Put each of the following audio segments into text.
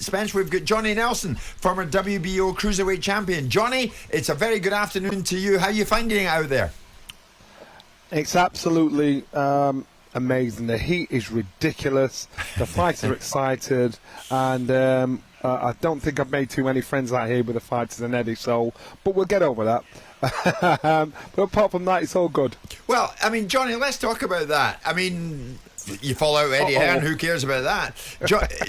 Spence, we've got Johnny Nelson, former WBO Cruiserweight Champion. Johnny, it's a very good afternoon to you. How are you finding it out there? It's absolutely amazing. The heat is ridiculous. The fighters are excited, and I don't think I've made too many friends out here with the fighters and Eddie. But we'll get over that. But apart from that, it's all good. Well, I mean, Johnny, let's talk about that. I mean, you fall out with Eddie Hearn, who cares about that?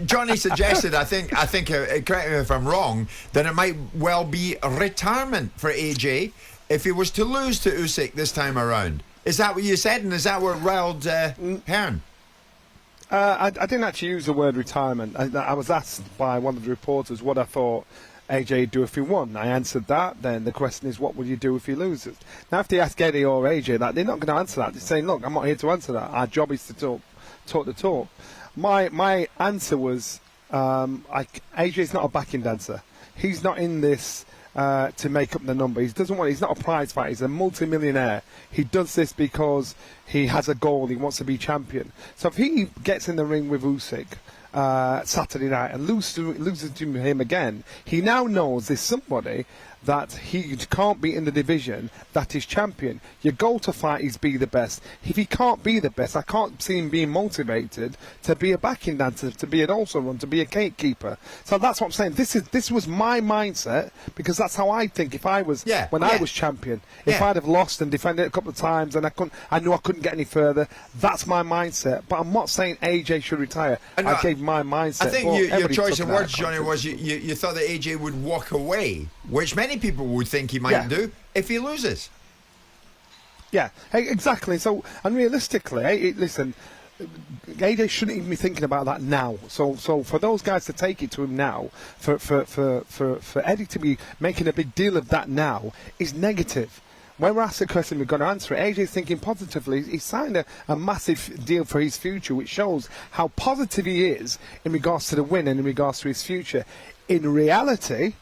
Johnny suggested, I think, correct me if I'm wrong, that it might well be a retirement for AJ if he was to lose to Usyk this time around. Is that what you said, and is that what riled Hearn? I didn't actually use the word retirement. I was asked by one of the reporters what I thought AJ would do if he won. I answered that. Then the question is, what would you do if he loses? Now, if they ask Eddie or AJ that, they're not going to answer that. They're saying, look, I'm not here to answer that. Our job is to talk the talk. My answer was, AJ's not a backing dancer. He's not in this to make up the number. He's not a prize fighter. He's a multi-millionaire. He does this because he has a goal. He wants to be champion. So if he gets in the ring with Usyk Saturday night and loses to him again, he now knows there's somebody that he can't beat in the division that is champion. Your goal to fight is be the best. If he can't be the best, I can't see him being motivated to be a backing dancer, to be an also run, to be a gatekeeper. So that's what I'm saying. This was my mindset, because that's how I think. If I was I was champion, if I'd have lost and defended it a couple of times and I knew I couldn't get any further, that's my mindset. But I'm not saying AJ should retire. I gave my mindset. I think your choice of words, Johnny, was you thought that AJ would walk away, which many people would think he might do if he loses. Yeah, exactly. So, and realistically, listen, AJ shouldn't even be thinking about that now. So for those guys to take it to him now, for Eddie to be making a big deal of that now, is negative. When we're asked the question, we've got to answer it. AJ's thinking positively. He's signed a massive deal for his future, which shows how positive he is in regards to the win and in regards to his future. In reality,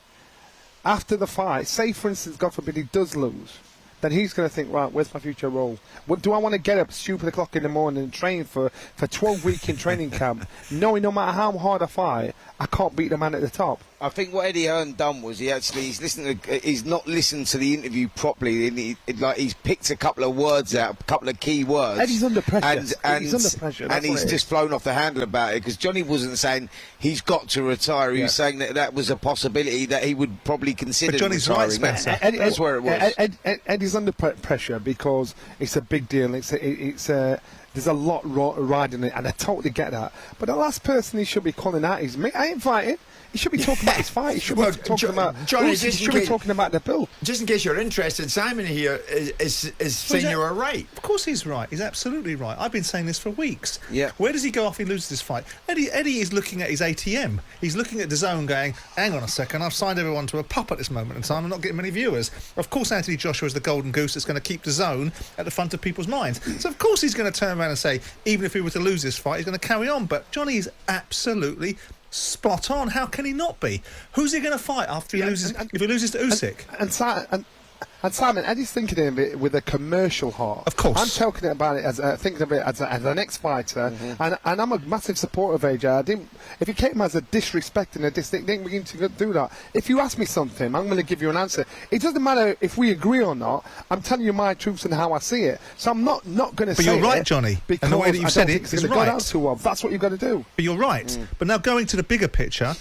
after the fight, say for instance, God forbid, he does lose, then he's going to think, right, where's my future role? Do I want to get up stupid o'clock in the morning and train for 12 weeks in training camp, knowing no matter how hard I fight, I can't beat the man at the top? I think what Eddie Hearn done was he's not listened to the interview properly. He's picked a couple of words out, a couple of key words. Eddie's under pressure. He's under pressure. And he's just flown off the handle about it, because Johnny wasn't saying he's got to retire. He was saying that was a possibility that he would probably consider. But Johnny's retiring. Right, Spencer. That's where it was. Eddie's under pressure because it's a big deal. There's a lot riding it, and I totally get that. But the last person he should be calling out is me. I ain't fighting. He should be talking about his fight. He should be talking about Johnny. He should be talking about the bill. Just in case you're interested, Simon here is saying you are right. Of course he's right. He's absolutely right. I've been saying this for weeks. Yeah. Where does he go after he loses this fight? Eddie is looking at his ATM. He's looking at the zone going, hang on a second, I've signed everyone to a pup at this moment in time. I'm not getting many viewers. Of course Anthony Joshua is the golden goose that's going to keep the zone at the front of people's minds. So of course he's going to turn around and say, even if he were to lose this fight, he's going to carry on. But Johnny is absolutely spot on. How can he not be? Who's he going to fight after he loses? If he loses to Usyk? And Simon, Eddie's thinking of it with a commercial heart. Of course. I'm talking about it thinking of it as an ex-fighter, and I'm a massive supporter of AJ. If he came as a disrespect and a didn't begin to do that. If you ask me something, I'm going to give you an answer. It doesn't matter if we agree or not. I'm telling you my truths and how I see it. So I'm not going to say it. But you're right, Johnny. And the way that you've said it is right. That's what you've got to do. But you're right. But now going to the bigger picture,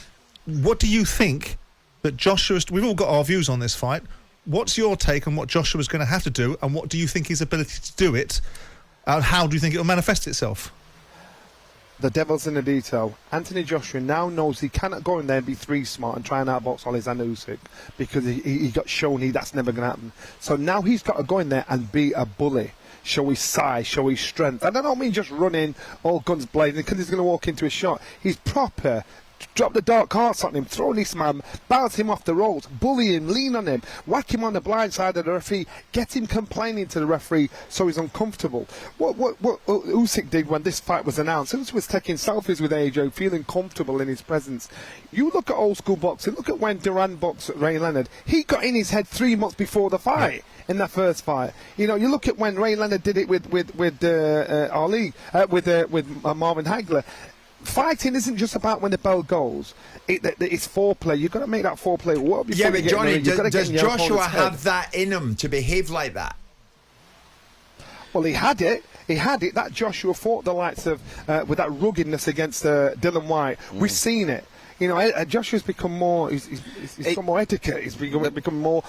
what do you think that Joshua's... We've all got our views on this fight. What's your take on what Joshua's going to have to do, and what do you think his ability to do it, and how do you think it will manifest itself? The devil's in the detail. Anthony Joshua now knows he cannot go in there and be three smart and try and outbox Oleksandr Usyk, because he got shown that's never going to happen. So now he's got to go in there and be a bully. Show his size, show his strength. And I don't mean just running all guns blazing, because he's going to walk into a shot. He's proper. Drop the dark hearts on him, throw this man, bounce him off the ropes, bully him, lean on him, whack him on the blind side of the referee, get him complaining to the referee so he's uncomfortable. What Usyk did when this fight was announced, Usyk was taking selfies with AJ, feeling comfortable in his presence. You look at old school boxing, look at when Duran boxed Ray Leonard. He got in his head 3 months before the fight. In that first fight, you look at when Ray Leonard did it with Ali, with Marvin Hagler. fighting isn't just about when the bell goes. It's foreplay. You've got to make that foreplay work. Yeah, but Johnny, does Joshua have that in him to behave like that? Well, he had it. That Joshua fought the likes of with that ruggedness against Dylan White. We've seen it. You know, Joshua's become more. He's got more etiquette. He's become more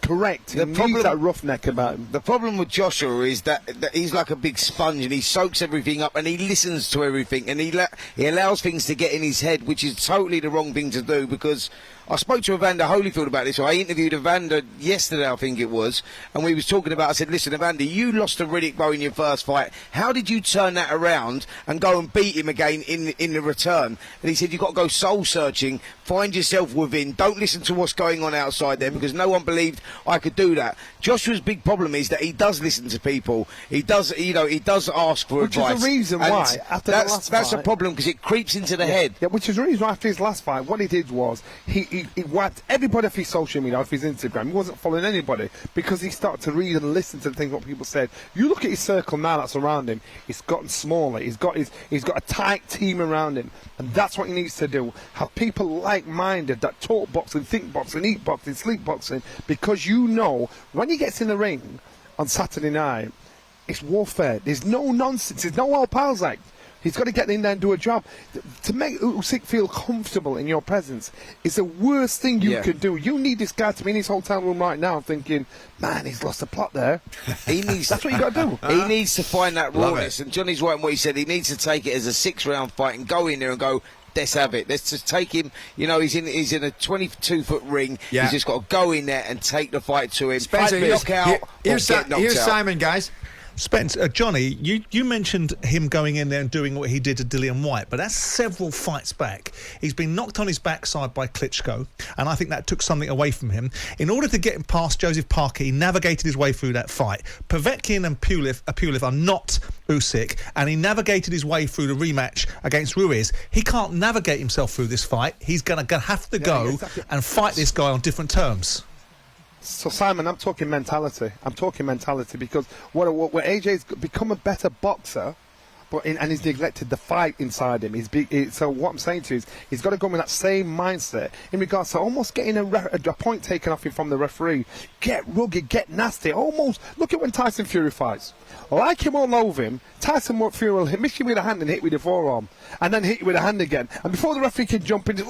correct. He needs that roughneck about him. The problem with Joshua is that he's like a big sponge, and he soaks everything up, and he listens to everything, and he allows things to get in his head, which is totally the wrong thing to do. Because I spoke to Evander Holyfield about this. I interviewed Evander yesterday, I think it was, and we was talking about. I said, "Listen, Evander, you lost to Riddick Bowe in your first fight. How did you turn that around and go and beat him again in the return?" And he said, "You've got to go soul searching, find yourself within. Don't listen to what's going on outside there, because no one believed I could do that." Joshua's big problem is that he does listen to people. He does, he does ask for advice. Which is the reason why after the last that's fight, a problem, because it creeps into the head. Yeah, which is the reason why after his last fight, what he did was he wiped everybody off his social media, off his Instagram. He wasn't following anybody because he started to read and listen to the things what people said. You look at his circle now that's around him; it's gotten smaller. He's got a tight team around him, and that's what he needs to do. Have people like-minded that talk boxing, think boxing, eat boxing, sleep boxing, because you know when he gets in the ring on Saturday night, it's warfare. There's no nonsense. There's no old pals act. He's got to get in there and do a job. To make Usyk feel comfortable in your presence is the worst thing you could do. You need this guy to be in his hotel room right now thinking, man, he's lost the plot there. That's what you got to do. He needs to find that rawness. And Johnny's right in what he said. He needs to take it as a 6-round fight and go in there and go, let's have it. Let's just take him. You know, he's in a 22-foot ring. Yeah. He's just got to go in there and take the fight to him. Spencer, here's Simon, guys. Spence, Johnny, you mentioned him going in there and doing what he did to Dillian White, but that's several fights back. He's been knocked on his backside by Klitschko, and I think that took something away from him. In order to get him past Joseph Parker, he navigated his way through that fight. Povetkin and Pulev are not Usyk, and he navigated his way through the rematch against Ruiz. He can't navigate himself through this fight. He's going to have to go and fight this guy on different terms. So, Simon, I'm talking mentality. Because what AJ's become a better boxer, and he's neglected the fight inside him. So what I'm saying to you is he's got to go with that same mindset in regards to almost getting a point taken off him from the referee. Get rugged, get nasty. Almost, look at when Tyson Fury fights. Like him all over him, Tyson Fury will miss you with a hand and hit with a forearm, and then hit you with a hand again. And before the referee can jump in,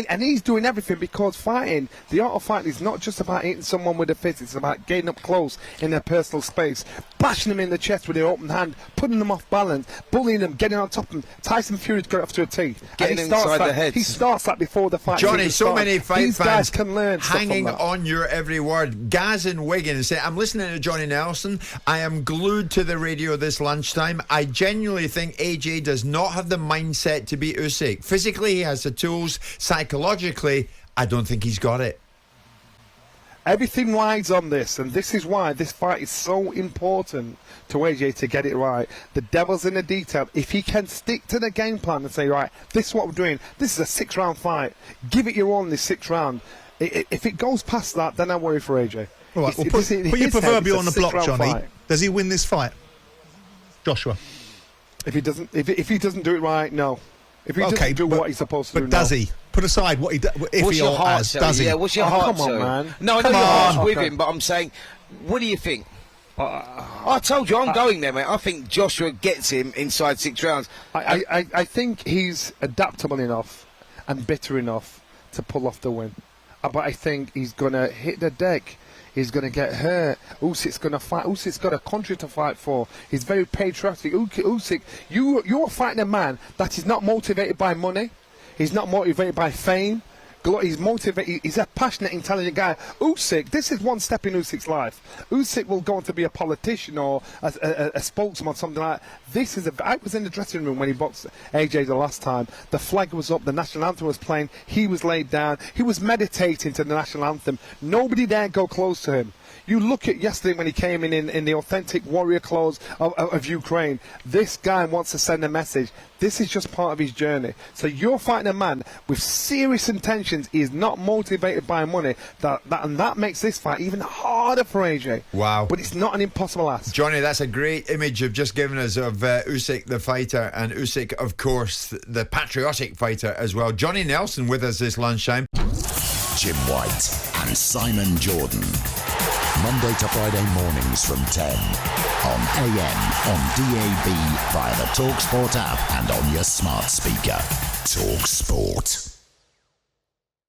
and he's doing everything, because fighting, the art of fighting is not just about hitting someone with a fist, it's about getting up close in their personal space, bashing them in the chest with their open hand, putting them off balance, bullying them, getting on top of them. Tyson Fury's got it off to a tee. Getting inside their heads. He starts that before the fight. Johnny, so many fight These fans guys can learn hanging on your every word. Gaz in Wigan say, I'm listening to Johnny Nelson. I am glued to the radio this lunchtime. I genuinely think AJ does not have the mindset to beat Usyk. Physically, he has the tools. Psychologically, I don't think he's got it. Everything rides on this, and this is why this fight is so important to AJ to get it right. The devil's in the detail. If he can stick to the game plan and say, right, this is what we're doing, this is a 6-round fight, give it your all in this 6th round. If it goes past that, then I worry for AJ. All right, well, put your proverbial on the block, Johnny. Fight. Does he win this fight, Joshua? If he doesn't do it right, no. If he doesn't do what he's supposed to do, but does he? Put aside what he does. What's your heart? Does he? Yeah, what's your heart? Come on, man. No, I know your heart's with him, but I'm saying, what do you think? I told you I'm going there, mate. I think Joshua gets him inside 6 rounds. I think he's adaptable enough and bitter enough to pull off the win. But I think he's going to hit the deck. He's going to get hurt. Usyk's going to fight. Usyk's got a country to fight for. He's very patriotic. Usyk, you're fighting a man that is not motivated by money. He's not motivated by fame. He's motivated. He's a passionate, intelligent guy. Usyk, this is one step in Usyk's life. Usyk will go on to be a politician or a spokesman or something like that. I was in the dressing room when he boxed AJ the last time. The flag was up. The national anthem was playing. He was laid down. He was meditating to the national anthem. Nobody dare go close to him. You look at yesterday when he came in the authentic warrior clothes of Ukraine. This guy wants to send a message. This is just part of his journey. So you're fighting a man with serious intentions. He is not motivated by money. And that makes this fight even harder for AJ. Wow. But it's not an impossible ask. Johnny, that's a great image you've just given us of Usyk the fighter, and Usyk, of course, the patriotic fighter as well. Johnny Nelson with us this lunchtime. Jim White and Simon Jordan. Monday to Friday mornings from 10 on AM, on DAB, via the talkSPORT app and on your smart speaker. talkSPORT.